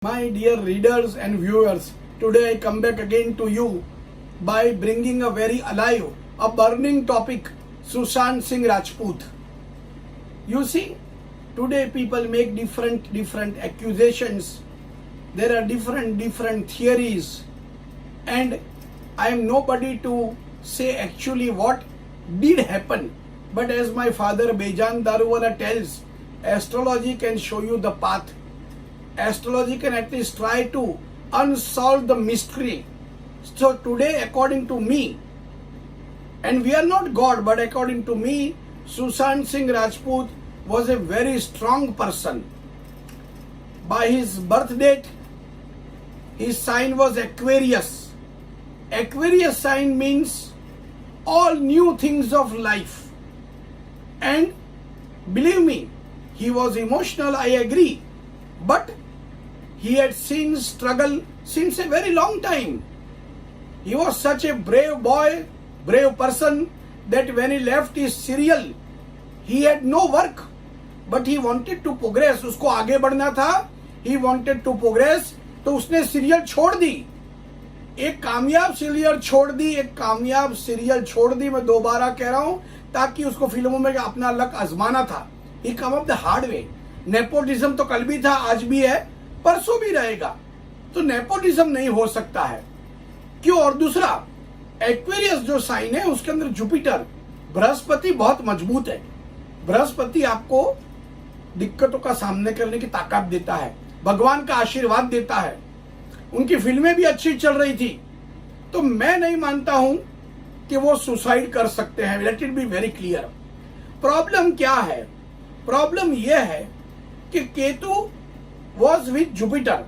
My dear readers and viewers, today I come back again to you by bringing a very alive, a burning topic, Sushant Singh Rajput. You see, today people make different accusations. There are different theories, and I am nobody to say actually what did happen. But as my father Bejan Daruwala tells, astrology can show you the path. Astrology can at least try to unsolve the mystery. So today, according to me, and we are not God, but according to me, Sushant Singh Rajput was a very strong person. By his birth date, his sign was Aquarius. Aquarius sign means all new things of life. And believe me, he was emotional, I agree. But he had seen struggle since a very long time. He was such a brave boy, brave person, that when he left his serial, he had no work. But he wanted to progress. उसको आगे बढ़ना था. He wanted to progress. तो उसने serial छोड़ दी. एक कामयाब serial छोड़ दी. एक कामयाब सीरियल छोड़ दी. मैं दोबारा कह रहा हूं ताकि उसको फिल्मों में अपना लक आजमाना था. He come up the hard way. Nepotism तो कल भी था, आज भी है, परसों भी रहेगा. तो नेपोटिज्म नहीं हो सकता है. क्यों? और दूसरा, एक्वेरियस जो साइन है उसके अंदर जुपिटर, बृहस्पति बहुत मजबूत है. बृहस्पति आपको दिक्कतों का सामने करने की ताकत देता है, भगवान का आशीर्वाद देता है. उनकी फिल्में भी अच्छी चल रही थी. तो मैं नहीं मानता हूं कि वो सुसाइड कर सकते हैं. Let it be very clear. Problem क्या है? प्रॉब्लम यह है कि Ketu was with Jupiter.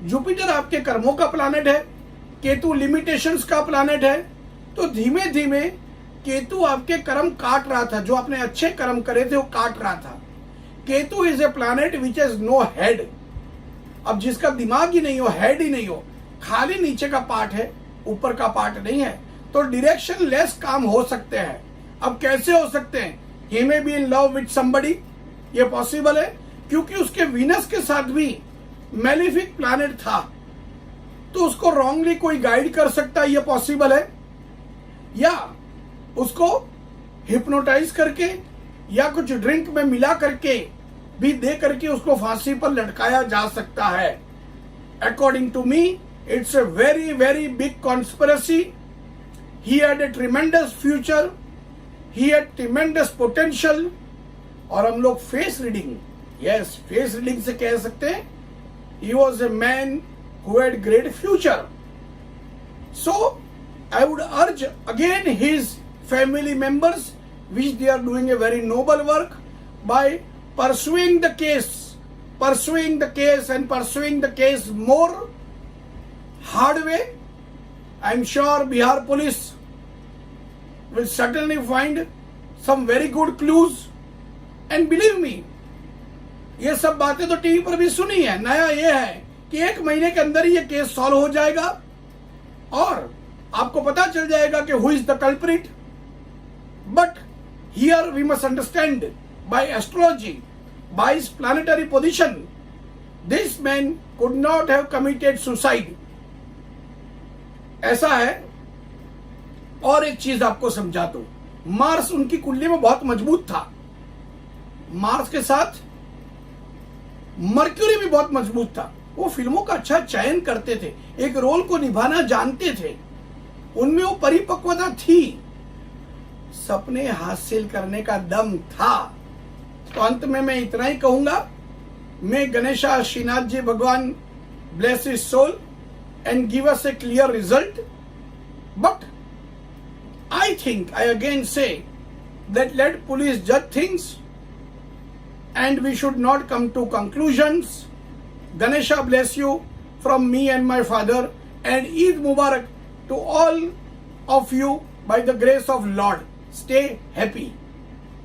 Jupiter आपके कर्मों का प्लैनेट है, केतु लिमिटेशंस का प्लैनेट है. तो धीमे धीमे केतु आपके कर्म काट रहा था. जो आपने अच्छे कर्म करे थे वो काट रहा था. Ketu is a planet which has no head. अब जिसका दिमाग ही नहीं हो, हेड ही नहीं हो, खाली नीचे का पार्ट है, ऊपर का पार्ट नहीं है, तो डायरेक्शन लेस काम हो सकते हैं. अब कैसे हो सकते हैं? He may be in love with somebody. ये पॉसिबल है क्योंकि उसके वीनस के साथ भी मेलिफिक प्लैनेट था. तो उसको रॉन्गली कोई गाइड कर सकता है, ये पॉसिबल है. या उसको हिप्नोटाइज करके या कुछ ड्रिंक में मिला करके भी दे करके उसको फांसी पर लटकाया जा सकता है. According to me, it's a very big conspiracy. He had a tremendous future, he had tremendous potential. और हम लोग face reading, yes, face reading से कह सकते हैं he was a man who had great future. So I would urge again his family members, which they are doing a very noble work by pursuing the case and pursuing the case more hard way. I'm sure Bihar police will certainly find some very good clues. And believe me, ये सब बातें तो TV पर भी सुनी है. नया ये है कि 1 महीने के अंदर ही ये केस सॉल्व हो जाएगा और आपको पता चल जाएगा कि who is the culprit. But here we must understand by astrology, by his planetary position, this man could not have committed suicide. ऐसा है. और एक चीज आपको समझा दूं, मार्स उनकी कुंडली में बहुत मजबूत था. मार्स के साथ मर्क्यूरी भी बहुत मजबूत था. वो फिल्मों का अच्छा चयन करते थे, एक रोल को निभाना जानते थे, उनमें वो परिपक्वता थी, सपने हासिल करने का दम था. तो अंत में मैं इतना ही कहूंगा, मे गणेशा श्रीनाथ जी भगवान bless his soul and give us a clear result. But I think, I again say that let police जज things and we should not come to conclusions. Ganesha bless you from me and my father, and Eid Mubarak to all of you by the grace of Lord. Stay happy.